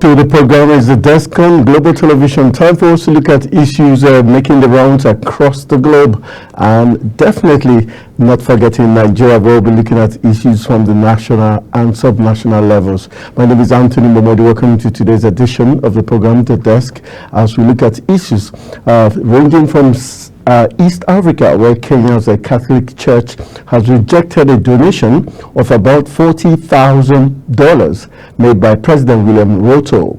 To the program is the desk on Global Television. Time for us to look at issues making the rounds across the globe, and definitely not forgetting Nigeria. We'll be looking at issues from the national and subnational levels. My name is Anthony Momodi. Welcome to today's edition of the program, The Desk, as we look at issues ranging from East Africa, where Kenya's Catholic Church has rejected a donation of about $40,000 made by President William Ruto.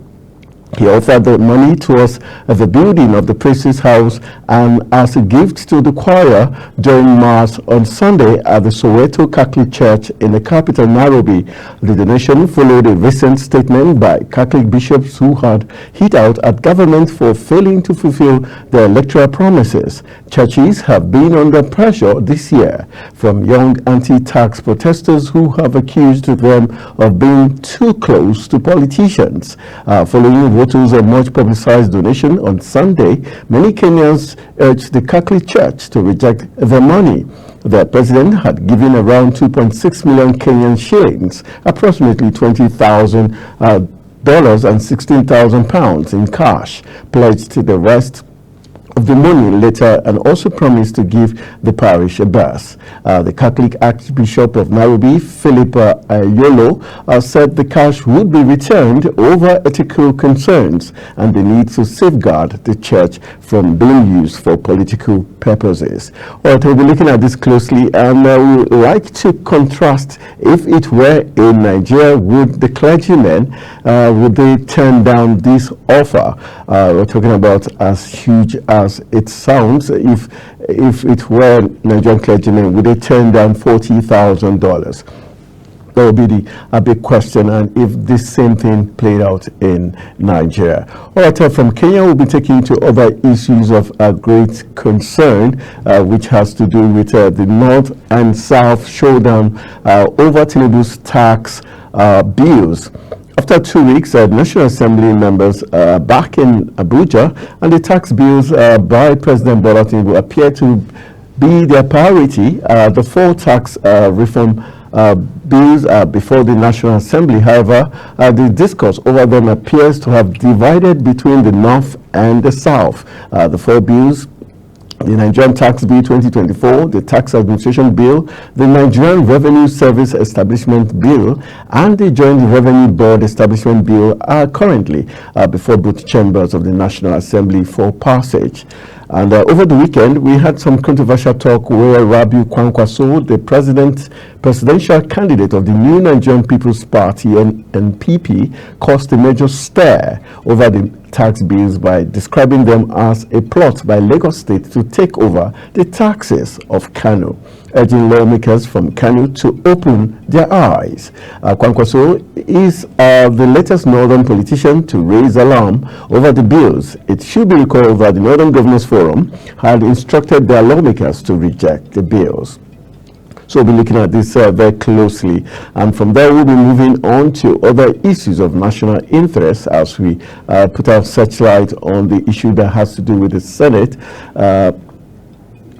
He offered the money towards the building of the priest's house and as a gift to the choir during Mass on Sunday at the Soweto Catholic Church in the capital, Nairobi. The donation followed a recent statement by Catholic bishops who had hit out at government for failing to fulfill their electoral promises. Churches have been under pressure this year from young anti-tax protesters who have accused them of being too close to politicians. Following Ruto's much publicized donation on Sunday, many Kenyans urged the Catholic Church to reject the money. The president had given around 2.6 million Kenyan shillings, approximately $20,000 and 16,000 pounds in cash, pledged to the rest of the money later, and also promised to give the parish a bus. The Catholic Archbishop of Nairobi, Philip Ayolo, said the cash would be returned over ethical concerns and the need to safeguard the church from being used for political purposes. All right, we'll be looking at this closely, and we would like to contrast, if it were in Nigeria, would the clergymen, would they turn down this offer? We're talking about as huge as it sounds. If it were Nigerian clergymen, would they turn down $40,000? That would be a big question, and if this same thing played out in Nigeria. All right, from Kenya, we'll be taking to other issues of great concern, which has to do with the North and South showdown over Tinubu's tax bills. After 2 weeks, National Assembly members back in Abuja, and the tax bills by President Bola Tinubu appear to be their priority. The four tax reform bills before the National Assembly, however, the discourse over them appears to have divided between the North and the South. The four bills: the Nigerian Tax Bill 2024, the Tax Administration Bill, the Nigerian Revenue Service Establishment Bill, and the Joint Revenue Board Establishment Bill are currently before both chambers of the National Assembly for passage. And over the weekend, we had some controversial talk where Rabiu Kwankwaso, the presidential candidate of the New Nigerian People's Party, NPP, caused a major stir over the tax bills by describing them as a plot by Lagos State to take over the taxes of Kano, urging lawmakers from Kano to open their eyes. Kwankwaso is the latest northern politician to raise alarm over the bills. It should be recalled that the Northern Governors Forum had instructed their lawmakers to reject the bills. So we'll be looking at this very closely, and from there we'll be moving on to other issues of national interest as we put our searchlight on the issue that has to do with the Senate, and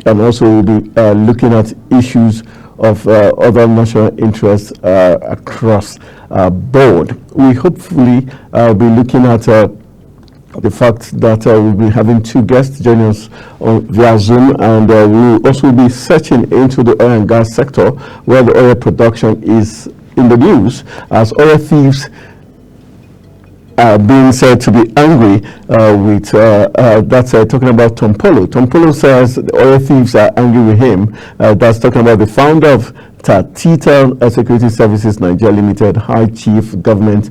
also we'll be looking at issues of other national interests across board. We hopefully will be looking at the fact that we'll be having two guests joining us via Zoom, and we'll also be searching into the oil and gas sector, where the oil production is in the news as oil thieves are being said to be angry with that's talking about Tom Polo. Tom Polo says the oil thieves are angry with him. That's talking about the founder of Tita Security Services Nigeria Limited, High Chief Government.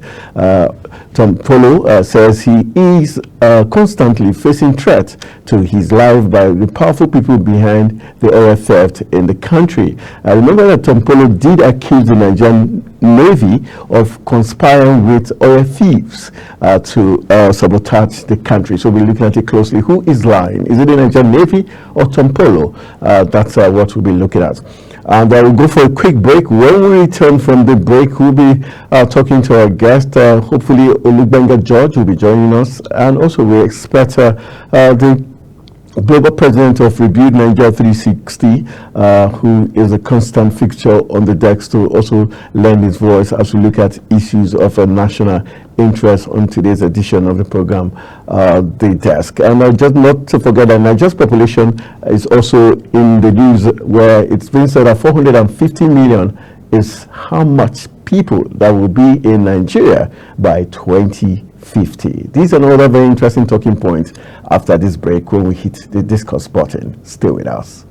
Tom Polo says he is constantly facing threat to his life by the powerful people behind the oil theft in the country. Remember that Tom Polo did accuse the Nigerian Navy of conspiring with oil thieves to sabotage the country. So we're looking at it closely. Who is lying? Is it the Nigerian Navy or Tom Polo? That's what we'll be looking at. And we'll go for a quick break. When we return from the break, we'll be talking to our guest. Hopefully, Olugbenga George will be joining us. And also, we expect the global president of Rebuild Nigeria 360, who is a constant fixture on the decks to also lend his voice as we look at issues of a national interest on today's edition of the program, The Desk. And just not to forget that Nigeria's population is also in the news, where it's been said that 450 million is how much people that will be in Nigeria by 2050. These are other very interesting talking points after this break when we hit the discuss button. Stay with us.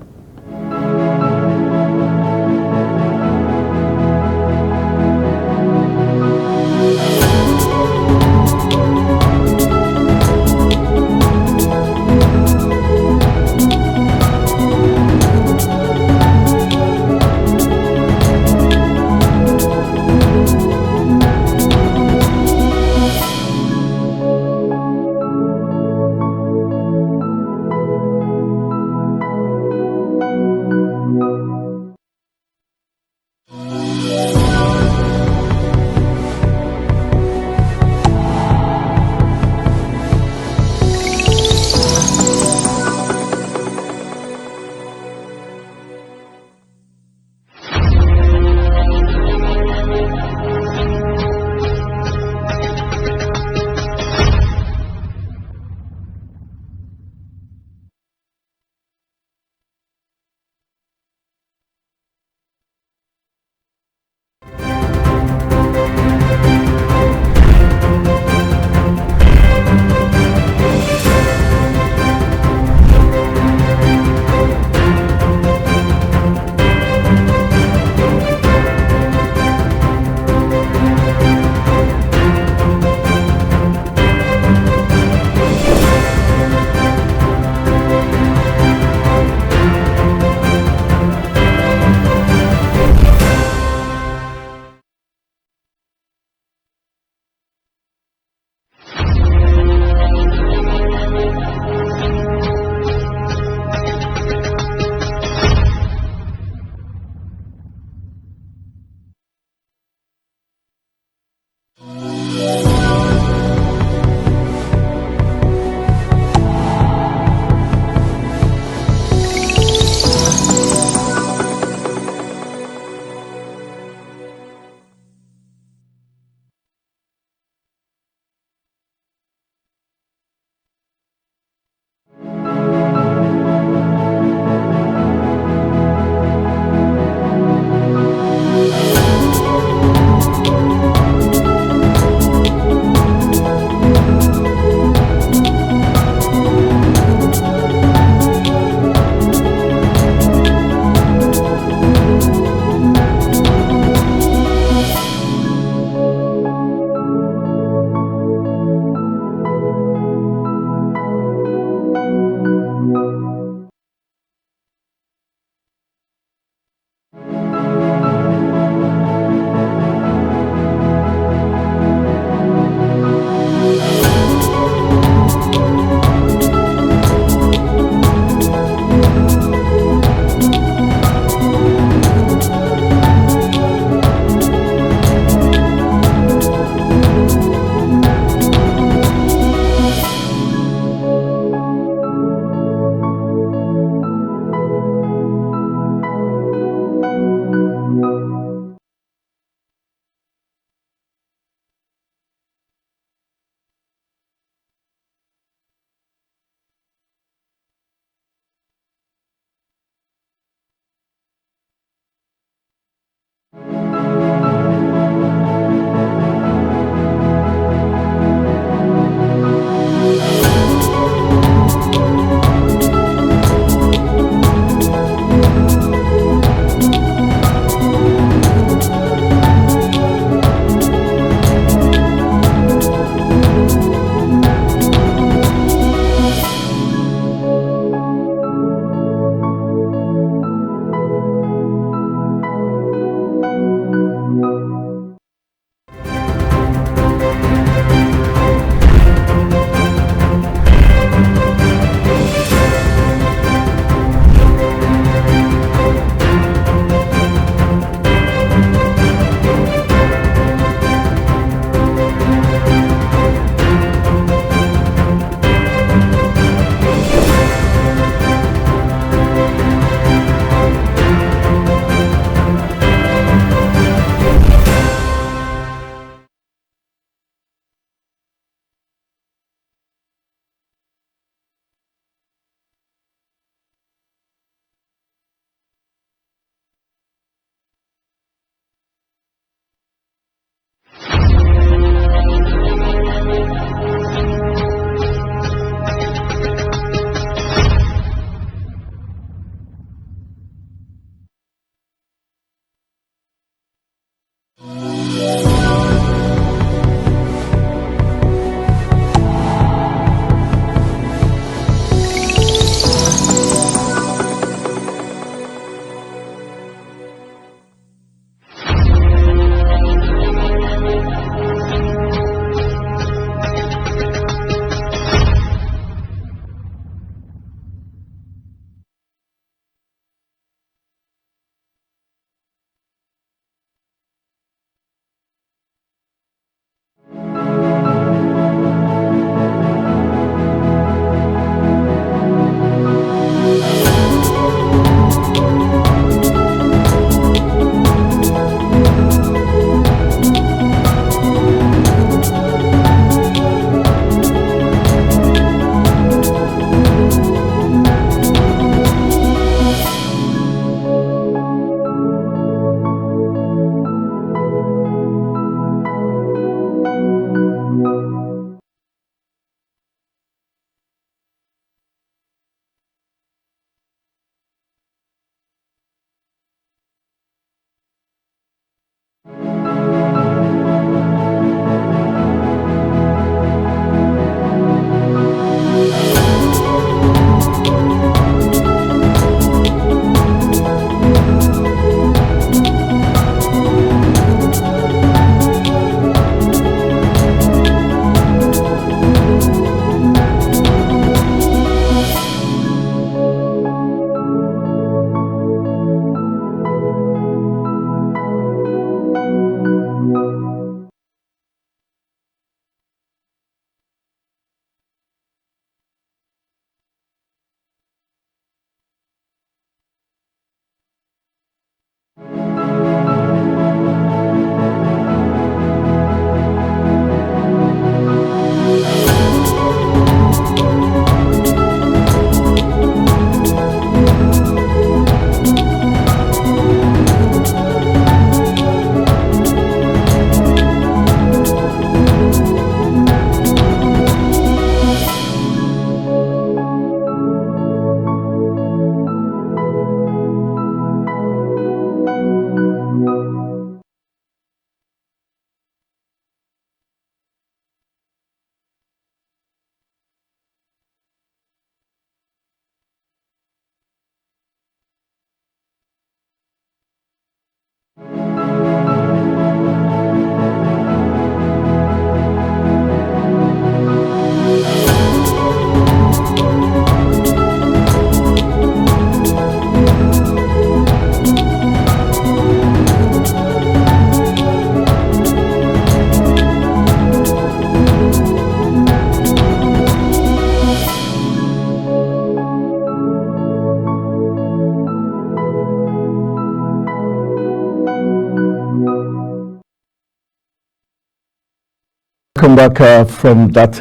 Come back from that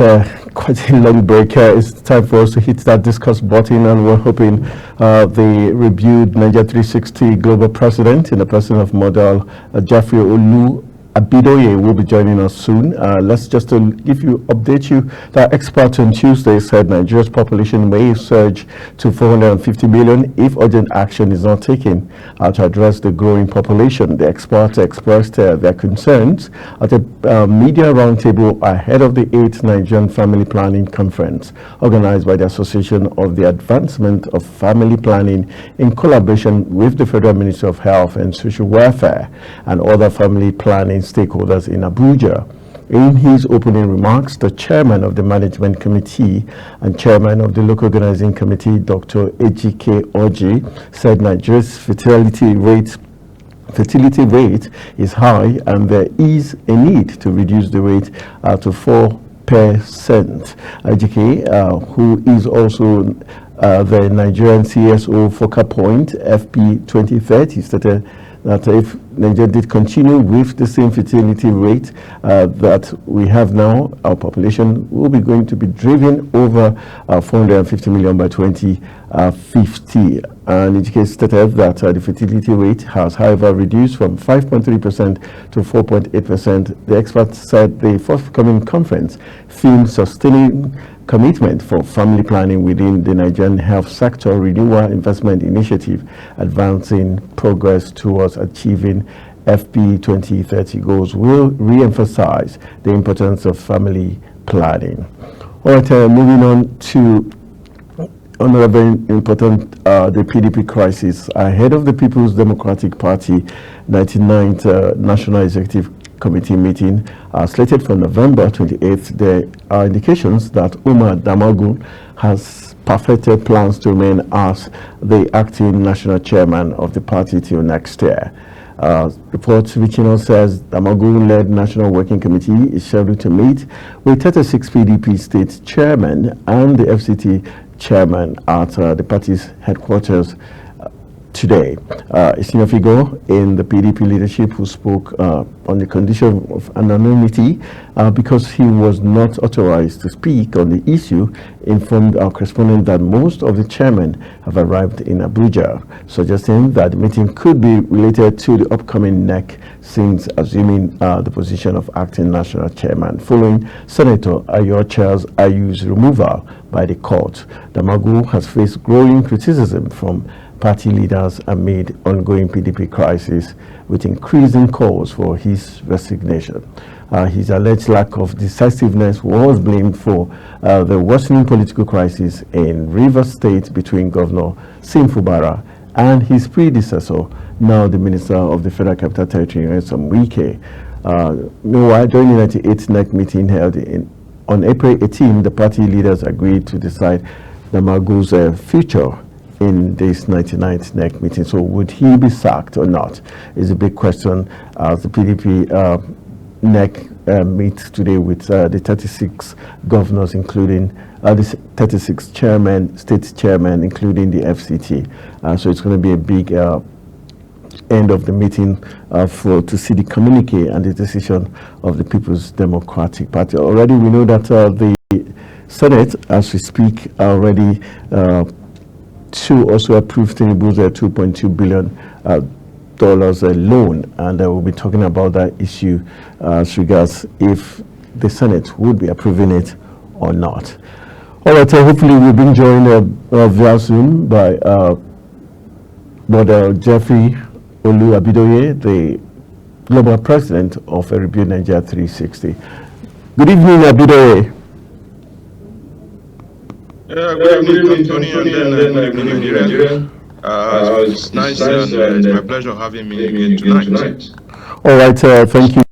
quite a long break. It's time for us to hit that discuss button, and we're hoping the reviewed Nigeria 360 global president in the person of Model Jeffrey Olu Abidoye will be joining us soon. Let's just update you that experts on Tuesday said Nigeria's population may surge to 450 million if urgent action is not taken to address the growing population. The experts expressed their concerns at a media roundtable ahead of the 8th Nigerian Family Planning Conference organized by the Association of the Advancement of Family Planning in collaboration with the Federal Ministry of Health and Social Welfare and other family planning stakeholders in Abuja. In his opening remarks, the chairman of the management committee and chairman of the local organizing committee, Dr. Ejike Oji, said Nigeria's fertility rate is high and there is a need to reduce the rate to 4%. Ejike, who is also the Nigerian CSO Focal Point FP 2030, stated that if Nigeria did continue with the same fertility rate that we have now, our population will be going to be driven over 450 million by 2050. And it stated that the fertility rate has, however, reduced from 5.3% to 4.8%. The experts said the forthcoming conference themed sustaining commitment for family planning within the Nigerian health sector renewal investment initiative, advancing progress towards achieving FP 2030 goals will re-emphasize the importance of family planning. All right, moving on to another very important, the PDP crisis. Ahead of the People's Democratic Party 99th National Executive Committee meeting slated for November 28th, there are indications that Umar Damagum has perfected plans to remain as the acting national chairman of the party till next year. Reports reaching us says Damagum-led National Working Committee is scheduled to meet with 36 PDP state chairmen and the FCT chairman at the party's headquarters today. A senior figure in the PDP leadership who spoke on the condition of anonymity because he was not authorized to speak on the issue, informed our correspondent that most of the chairmen have arrived in Abuja, suggesting that the meeting could be related to the upcoming NEC, since assuming the position of acting national chairman following Senator Ayo Charles Ayu's removal by the court. Damagum has faced growing criticism from party leaders amid ongoing PDP crisis, with increasing calls for his resignation. His alleged lack of decisiveness was blamed for the worsening political crisis in Rivers State between Governor Sim Fubara and his predecessor, now the Minister of the Federal Capital Territory, Nyesom Wike. Meanwhile, during the 98th NEC meeting held on April 18, the party leaders agreed to decide Damagum's future in this 99th NEC meeting. So would he be sacked or not is a big question as the PDP NEC meets today with the 36 governors, including the 36 chairmen, state chairmen, including the FCT. So it's going to be a big end of the meeting to see the communique and the decision of the People's Democratic Party. Already we know that the Senate, as we speak, already to also approve Tinubu's $2.2 billion loan, and we'll be talking about that issue as regards if the Senate would be approving it or not. All right, hopefully we'll be joined via Zoom by Brother Jeffrey Olu Abidoye, the global president of Review Nigeria 360. Good evening, Abidoye. Good evening, Tony, and then good evening, Nigeria. It's nice and it's my pleasure having me again tonight. All right, thank you.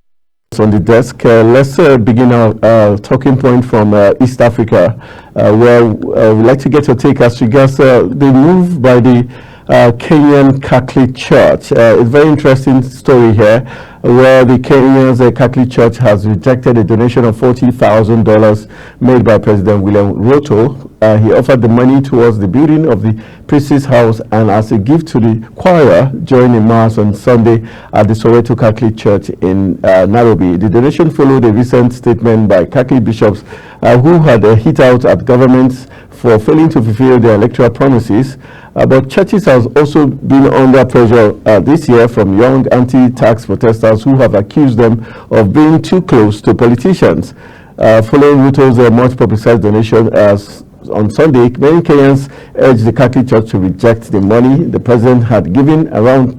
On the desk, let's begin our talking point from East Africa, where we'd like to get your take as regards the move by the Kenyan Catholic Church. It's a very interesting story here, where the Kenya's Catholic Church has rejected a donation of $40,000 made by President William Ruto. He offered the money towards the building of the priest's house and as a gift to the choir during a mass on Sunday at the Soweto Catholic Church in Nairobi. The donation followed a recent statement by Catholic bishops who had hit out at governments for failing to fulfill their electoral promises. But churches have also been under pressure this year from young anti-tax protesters who have accused them of being too close to politicians. Following Ruto's much publicized donation on Sunday, many Kenyans urged the Catholic Church to reject the money the president had given, around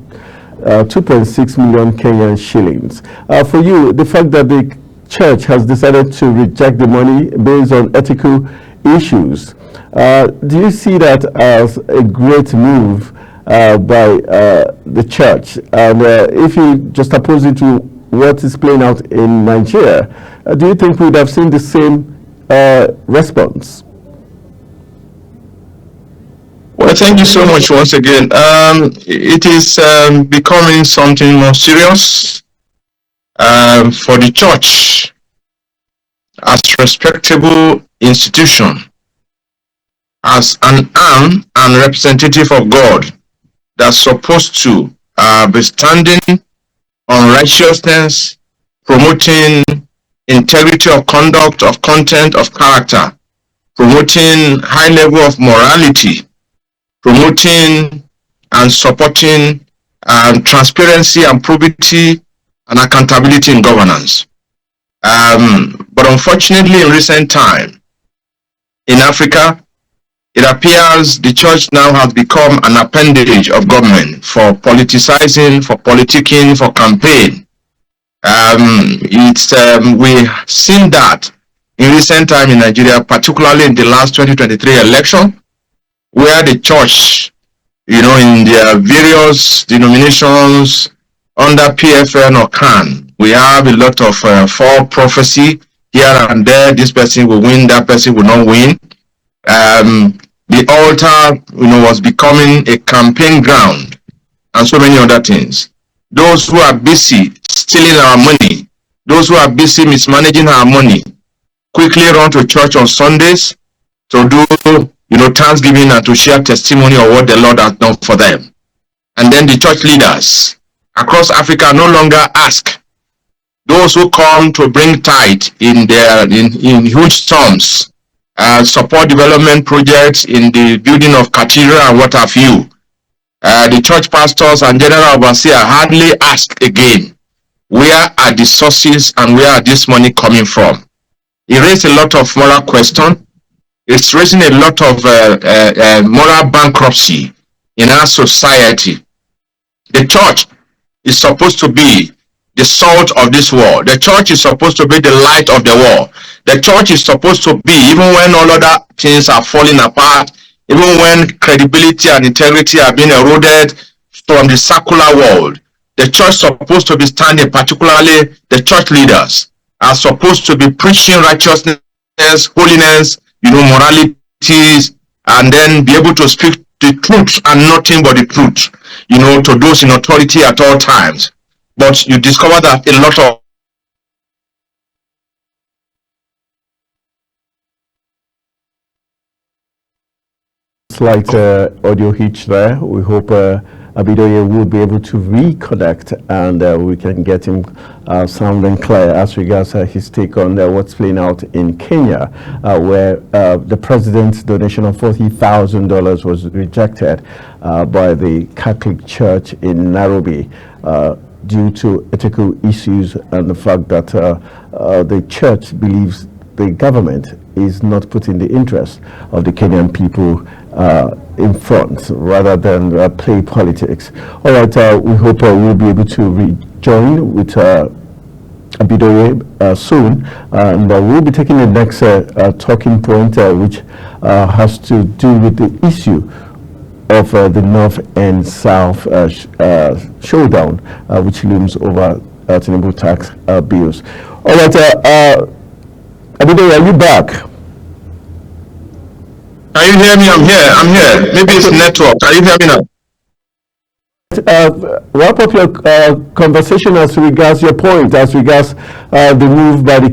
2.6 million Kenyan shillings. For you, the fact that the church has decided to reject the money based on ethical issues, do you see that as a great move by the church? And if you just oppose it to what is playing out in Nigeria, do you think we would have seen the same response? Well, thank you so much once again. It is becoming something more serious for the church as a respectable institution, as an arm and representative of God that's supposed to be standing on righteousness, promoting integrity of conduct, of content, of character, promoting high level of morality, promoting and supporting transparency and probity and accountability in governance. But unfortunately, in recent time, in Africa, it appears the church now has become an appendage of government for politicizing, for politicking, for campaign. We've seen that in recent time in Nigeria, particularly in the last 2023 election, where the church, in their various denominations under PFN or CAN, we have a lot of false prophecy here and there. This person will win, that person will not win. The altar, was becoming a campaign ground and so many other things. Those who are busy stealing our money, those who are busy mismanaging our money, quickly run to church on Sundays to do, thanksgiving and to share testimony of what the Lord has done for them. And then the church leaders across Africa no longer ask those who come to bring tithe in huge sums, support development projects in the building of cathedral and what have you. The church pastors and general overseer hardly ask again, where are the sources and where are this money coming from? It raised a lot of moral question. It's raising a lot of moral bankruptcy in our society. The church is supposed to be the salt of this world. The church is supposed to be the light of the world. The church is supposed to be, even when all other things are falling apart, even when credibility and integrity are being eroded from the secular world, the church is supposed to be standing, particularly the church leaders are supposed to be preaching righteousness, holiness, moralities, and then be able to speak the truth and nothing but the truth, to those in authority at all times. But you discover that a lot of slight audio hitch there. We hope Abidoye will be able to reconnect and we can get him sound and clear as regards his take on what's playing out in Kenya, where the president's donation of $40,000 was rejected by the Catholic Church in Nairobi due to ethical issues and the fact that the church believes the government is not putting the interests of the Kenyan people in front rather than play politics. All right, we hope we'll be able to rejoin with Abidoye soon, and we'll be taking the next talking point, which has to do with the issue of the North and South showdown, which looms over Tinubu tax bills. All right, Abidoye, are you back? Can you hear me? I'm here. Maybe it's network. Can you hear me now? Wrap up your conversation as regards your point, as regards the move by the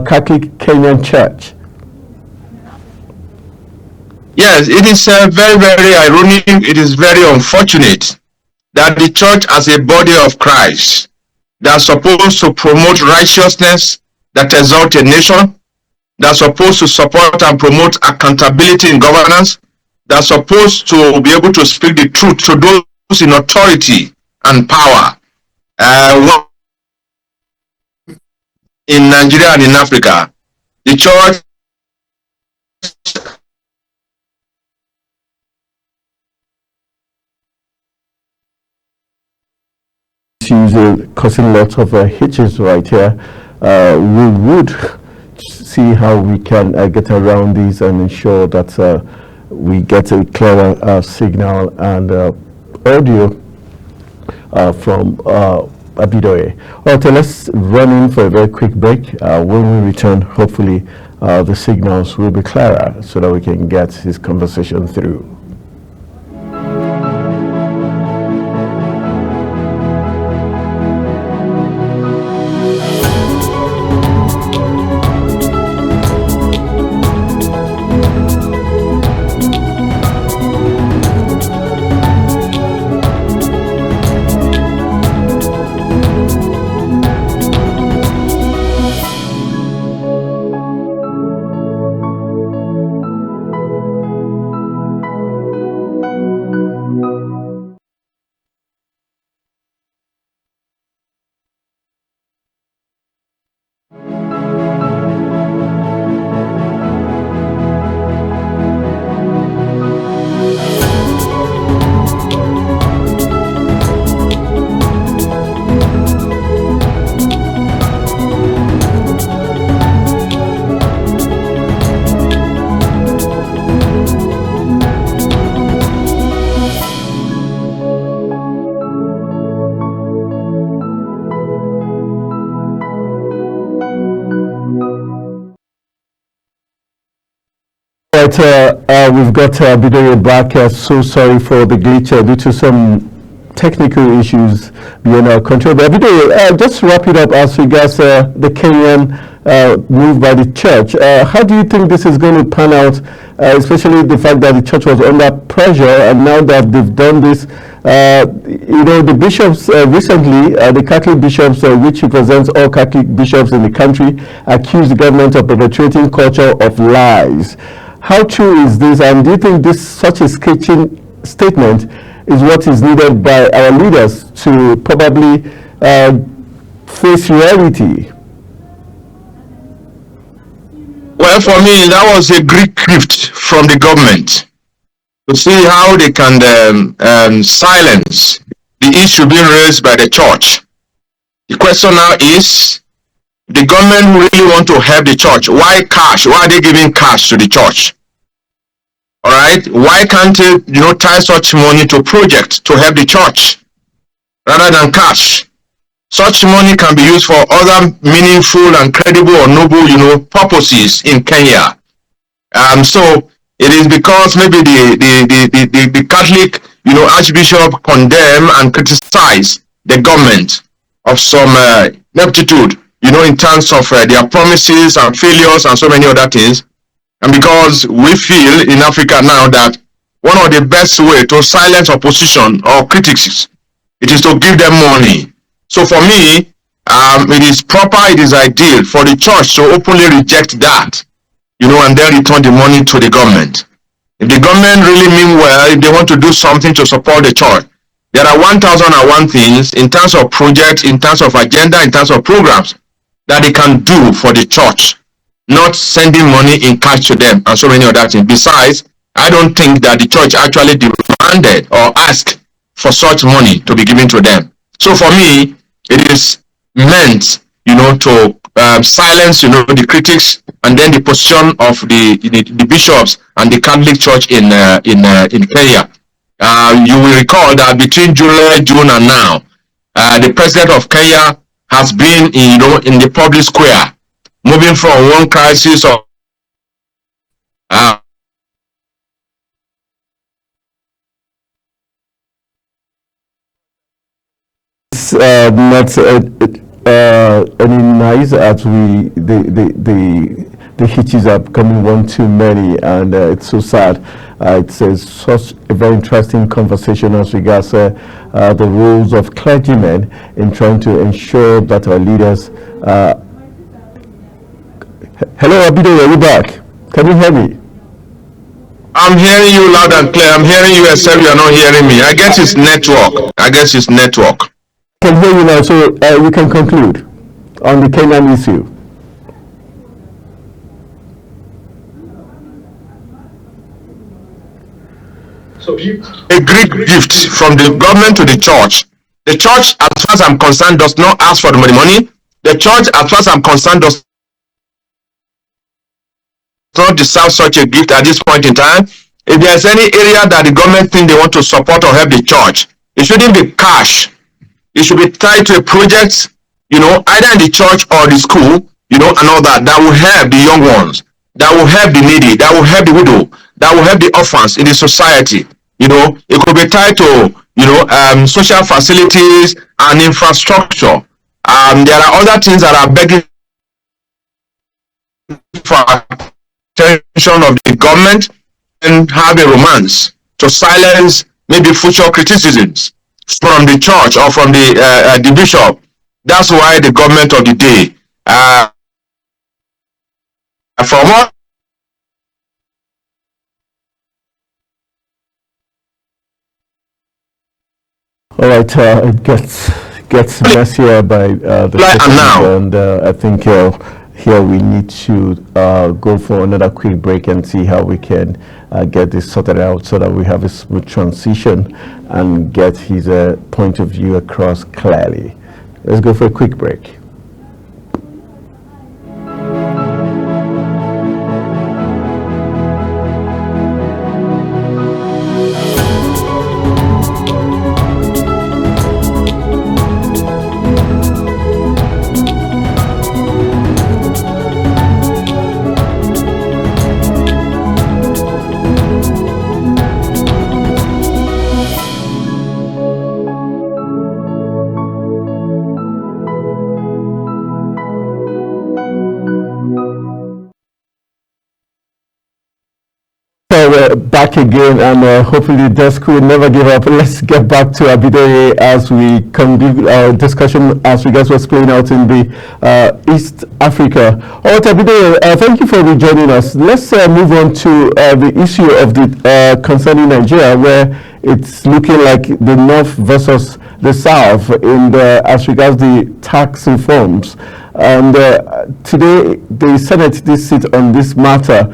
Catholic Kenyan Church. Yes, it is very, very ironic. It is very unfortunate that the church as a body of Christ that's supposed to promote righteousness, that exalt a nation, that's supposed to support and promote accountability in governance, that's supposed to be able to speak the truth to those in authority and power. In Nigeria and in Africa, the church issues causing lots of hitches right here. We would see how we can get around these and ensure that we get a clearer signal and audio from Abidoye. Okay, let's run in for a very quick break. When we return, hopefully the signals will be clearer so that we can get his conversation through. Right, we've got Abidoye back. So sorry for the glitch due to some technical issues beyond our control. But Abidoye, just wrap it up as regards the Kenyan move by the church. How do you think this is going to pan out, especially the fact that the church was under pressure, and now that they've done this, the bishops recently, the Catholic bishops, which represents all Catholic bishops in the country, accused the government of perpetuating culture of lies. How true is this, and do you think this such a scathing statement is what is needed by our leaders to probably face reality? Well, for me, that was a great gift from the government to see how they can silence the issue being raised by the church. The question now is, the government really want to help the church. Why cash? Why are they giving cash to the church? All right. Why can't they, tie such money to projects to help the church rather than cash? Such money can be used for other meaningful and credible or noble, purposes in Kenya. So it is because maybe the Catholic, Archbishop condemn and criticize the government of some ineptitude, in terms of their promises and failures and so many other things. And because we feel in Africa now that one of the best way to silence opposition or critics, it is to give them money. So for me, it is proper, it is ideal for the church to openly reject that, and then return the money to the government. If the government really mean well, if they want to do something to support the church, there are 1001 things in terms of projects, in terms of agenda, in terms of programs that they can do for the church, not sending money in cash to them and so many other things. Besides, I don't think that the church actually demanded or asked for such money to be given to them. So for me, it is meant, to silence, the critics, and then the position of the bishops and the Catholic Church in Kenya. You will recall that between July, June, and now, the president of Kenya has been, in the public square, moving from one crisis of it's not any nice as the hitches are becoming one too many, and it's so sad. It's such a very interesting conversation as regards the roles of clergymen in trying to ensure that our leaders. Hello, Abido, are you back? Can you hear me? I'm hearing you loud and clear. I'm hearing you except you're not hearing me. I guess it's network. I Can hear you now, so we can conclude on the Kenyan issue. A great gift from the government to the church. The church, as far as I'm concerned, does not ask for the money. The church, as far as I'm concerned, does not deserve such a gift at this point in time. If there's any area that the government think they want to support or help the church, it shouldn't be cash. It should be tied to a project, either in the church or the school, and all that will help the young ones, that will help the needy, that will help the widow, that will help the orphans in the society. It could be tied to, social facilities and infrastructure. There are other things that are begging for attention of the government, and have a romance to silence maybe future criticisms from the church or from the bishop. That's why the government of the day, from what all right, it gets messier by the and and I think here we need to go for another quick break and see how we can get this sorted out so that we have a smooth transition and get his point of view across clearly. Let's go for a quick break. Back again, and hopefully the desk will never give up. Let's get back to Abidoye as we continue our discussion as regards what's playing out in the East Africa. All right, Abidoye, thank you for rejoining us. Let's move on to the issue of the concerning Nigeria, where it's looking like the North versus the South in as regards the tax reforms. And today, the Senate did sit on this matter.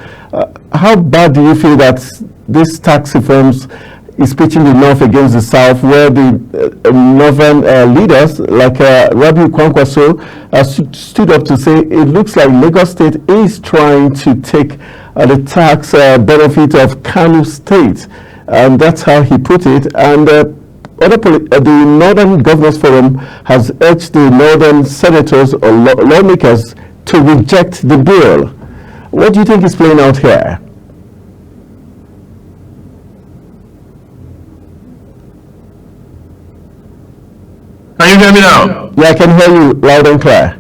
How bad do you feel that this tax reforms is pitching the North against the South, where the Northern leaders like Rabiu Kwankwaso stood up to say it looks like Lagos State is trying to take the tax benefit of Kano State, and that's how he put it. And the Northern Governors Forum has urged the Northern senators or lawmakers to reject the bill. What do you think is playing out here? Can you hear me now? Yeah, I can hear you loud and clear.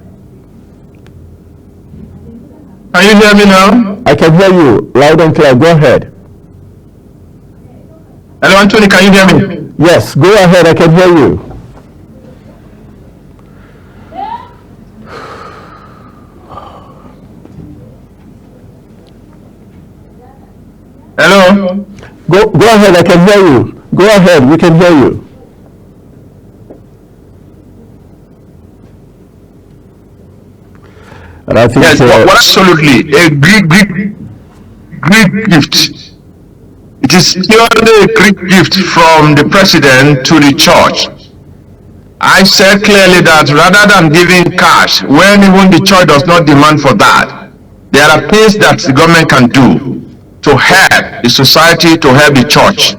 Can you hear me now? I can hear you loud and clear. Go ahead. Hello, Anthony, can you hear me? Yes, go ahead. I can hear you. Hello? Go ahead. I can hear you. Go ahead. We can hear you. And I think yes, absolutely a great gift. It is purely a great gift from the president to the church. I said clearly that rather than giving cash, when even the church does not demand for that, there are things that the government can do to help the society, to help the church.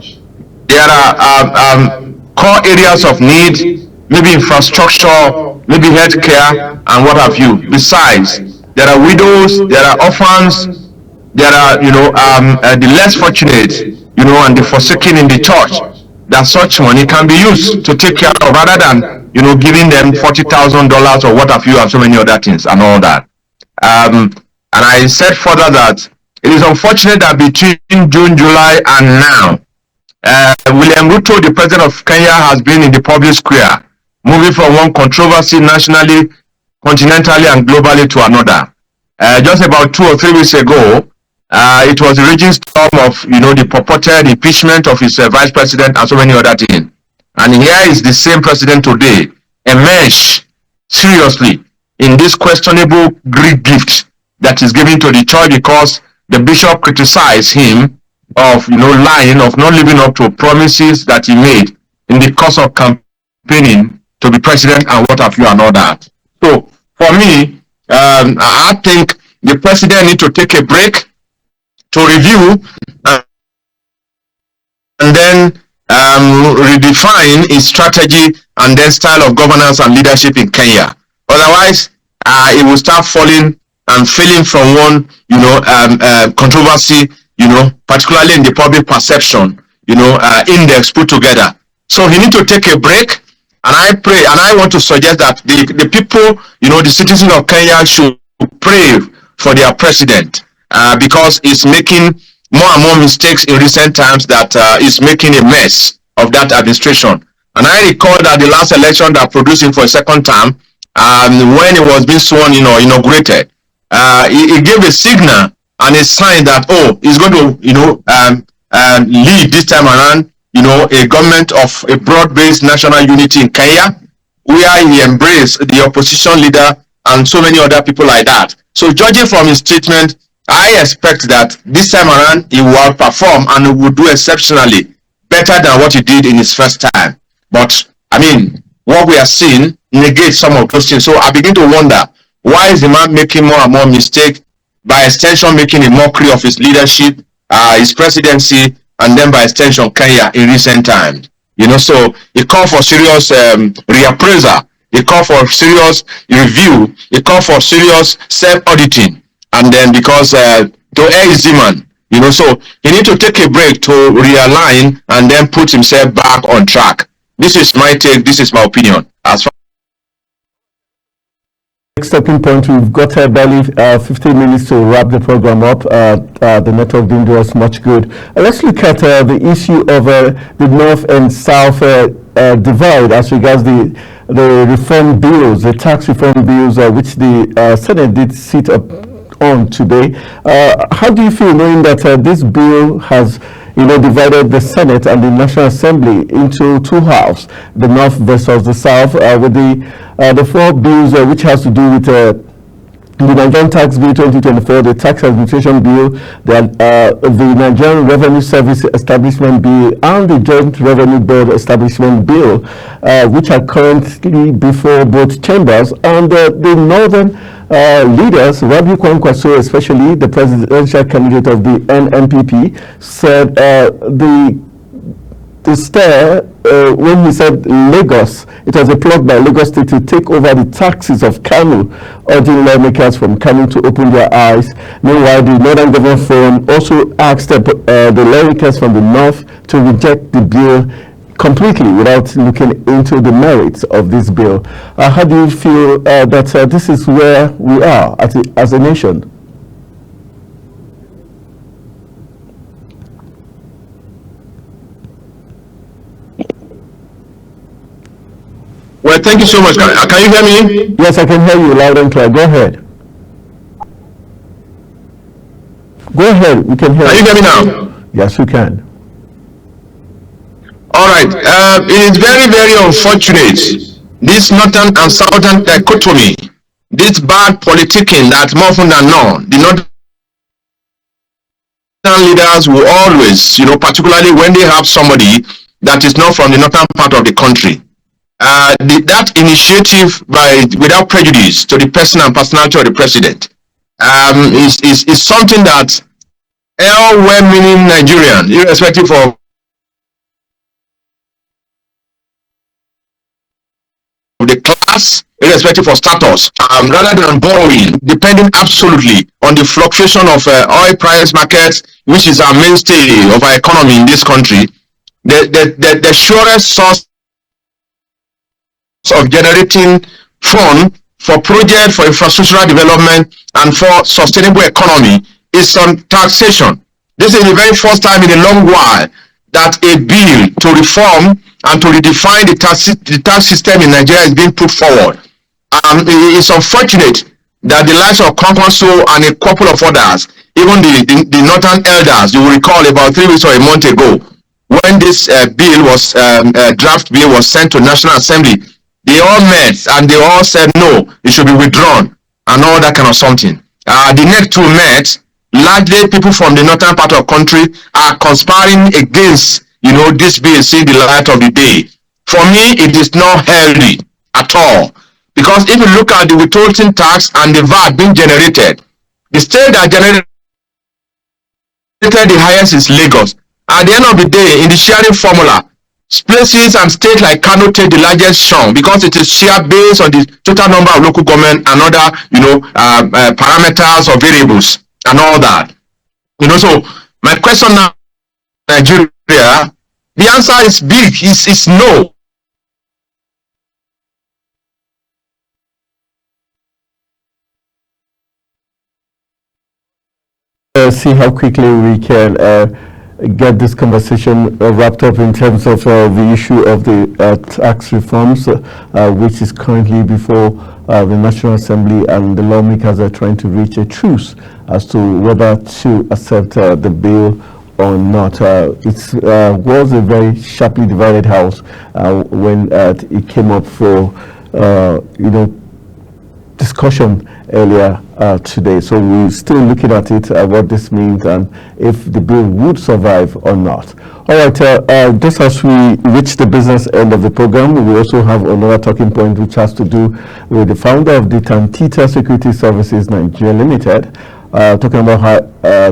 There are core areas of need, maybe infrastructure, maybe healthcare, and what have you. Besides, there are widows, there are orphans, there are the less fortunate, and the forsaken in the church. That such money can be used to take care of, rather than giving them $40,000 or what have you, and so many other things and all that. And I said further that it is unfortunate that between June, July, and now, William Ruto, the president of Kenya, has been in the public square, moving from one controversy nationally, continentally, and globally to another. Just about 2 or 3 weeks ago, it was the raging storm of, the purported impeachment of his vice president and so many other things. And here is the same president today, emerged seriously in this questionable Greek gift that is given to the church because the bishop criticized him of, lying, of not living up to promises that he made in the course of campaigning to be president and what have you and all that. So for me, I think the president needs to take a break to review and then redefine his strategy and then style of governance and leadership in Kenya. Otherwise, it will start falling and failing from one, controversy, particularly in the public perception, index put together. So he needs to take a break. And I pray, and I want to suggest that the people, the citizens of Kenya should pray for their president because he's making more and more mistakes in recent times that is making a mess of that administration. And I recall that the last election that produced him for a second term, when he was being sworn in or inaugurated, he gave a signal and a sign that, he's going to, lead this time around, a government of a broad-based national unity in Kenya, where he embraced the opposition leader and so many other people like that. So judging from his statement, I expect that this time around he will perform and he will do exceptionally better than what he did in his first time. But what we are seeing negates some of those things. So I begin to wonder, why is the man making more and more mistakes, by extension making a mockery of his leadership, his presidency, and then by extension Kenya in recent times? So it called for serious reappraisal, it called for serious review, it called for serious self-auditing. And then because to air his demand, so he need to take a break to realign and then put himself back on track. This is my take, this is my opinion. As far Next stopping point, we've got barely 15 minutes to wrap the program up. The network didn't do us much good. Let's look at the issue of the North and South divide as regards the reform bills, the tax reform bills, which the Senate did sit up on today. How do you feel knowing that this bill has divided the Senate and the National Assembly into two halves, the North versus the South, with the four bills which has to do with the Nigerian Tax Bill 2024, the Tax Administration Bill, the Nigerian Revenue Service Establishment Bill, and the Joint Revenue Board Establishment Bill, which are currently before both chambers. And the northern leaders, Rabiu Kwankwaso, especially the presidential candidate of the NNPP, said when he said Lagos, it was a plot by Lagos State to take over the taxes of Kano, urging lawmakers from Kano to open their eyes. Meanwhile, the Northern Government Forum also asked the lawmakers from the North to reject the bill completely without looking into the merits of this bill. How do you feel that this is where we are as a nation? Well, thank you so much. Can you hear me? Yes, I can hear you loud and clear. Go ahead. Go ahead. We can hear you. Can you hear me now? Yes, we can. All right. It is very, very unfortunate, this northern and southern dichotomy, this bad politicking that more often than not, the northern leaders will always, particularly when they have somebody that is not from the northern part of the country, that initiative without prejudice to the person and personality of the president is something that all well-meaning Nigerians, irrespective of the class, irrespective of status, rather than borrowing, depending absolutely on the fluctuation of oil price markets, which is our mainstay of our economy in this country, the surest source of generating fund for projects for infrastructural development and for sustainable economy is on taxation. This is the very first time in a long while that a bill to reform and to redefine the tax system in Nigeria is being put forward. It's unfortunate that the likes of Kwankwaso and a couple of others, even the northern elders, you will recall about 3 weeks or a month ago, when this bill was draft bill was sent to National Assembly, they all met and they all said no, it should be withdrawn and all that kind of something. The next two met. Largely people from the northern part of the country are conspiring against, this bill seeing the light of the day. For me, it is not healthy at all. Because if you look at the withholding tax and the VAT being generated, the state that generated the highest is Lagos. At the end of the day, in the sharing formula, places and states like Kano take the largest share because it is shared based on the total number of local government and other, parameters or variables and all that. So my question now, Nigeria, the answer is big, is no. See how quickly we can get this conversation wrapped up in terms of the issue of the tax reforms, which is currently before the National Assembly, and the lawmakers are trying to reach a truce as to whether to accept the bill or not. It was a very sharply divided house when it came up for discussion earlier today. So we're still looking at it, what this means, and if the bill would survive or not. All right, just as we reach the business end of the program, we also have another talking point which has to do with the founder of the Tantita Security Services Nigeria Limited, talking about how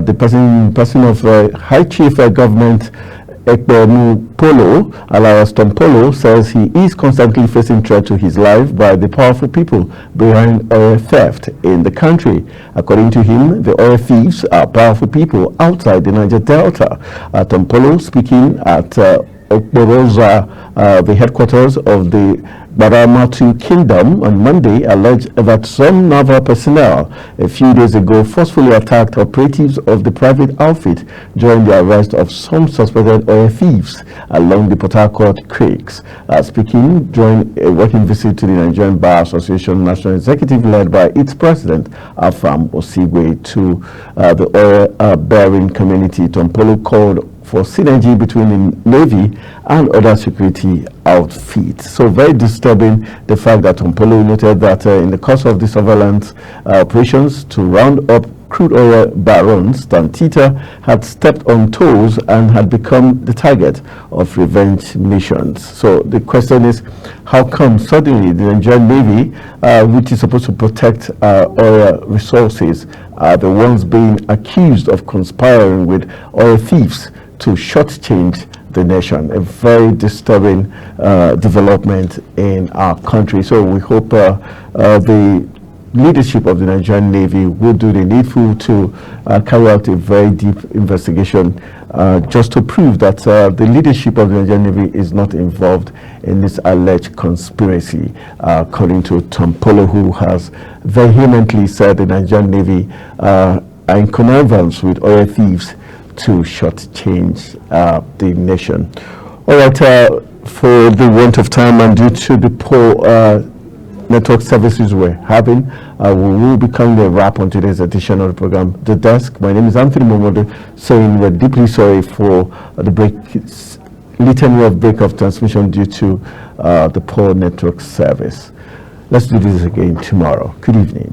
the person of High Chief Government Ekpemu Polo, alias Tom Polo, says he is constantly facing threat to his life by the powerful people behind oil theft in the country. According to him, the oil thieves are powerful people outside the Niger Delta. Tom Polo, speaking at Okporoza, the headquarters of the Baramatu Kingdom on Monday, alleged that some naval personnel a few days ago forcefully attacked operatives of the private outfit during the arrest of some suspected oil thieves along the Port Harcourt creeks. Speaking during a working visit to the Nigerian Bar Association National Executive led by its president, Afam Osigwe, to the oil-bearing community, Tom Polo called for synergy between the Navy and other security outfits. So very disturbing the fact that Tom Polo noted that in the course of the surveillance operations to round up crude oil barons, Tantita had stepped on toes and had become the target of revenge missions. So the question is, how come suddenly the Nigerian Navy, which is supposed to protect oil resources, are the ones being accused of conspiring with oil thieves to shortchange the nation? A very disturbing development in our country. So we hope the leadership of the Nigerian Navy will do the needful to carry out a very deep investigation just to prove that the leadership of the Nigerian Navy is not involved in this alleged conspiracy, according to Tom Polo, who has vehemently said the Nigerian Navy are in connivance with oil thieves to shortchange the nation. All right, for the want of time and due to the poor network services we're having, we will be coming to a wrap on today's edition of the program, The Desk. My name is Anthony Momodu, saying we're deeply sorry for the litany of break of transmission due to the poor network service. Let's do this again tomorrow. Good evening.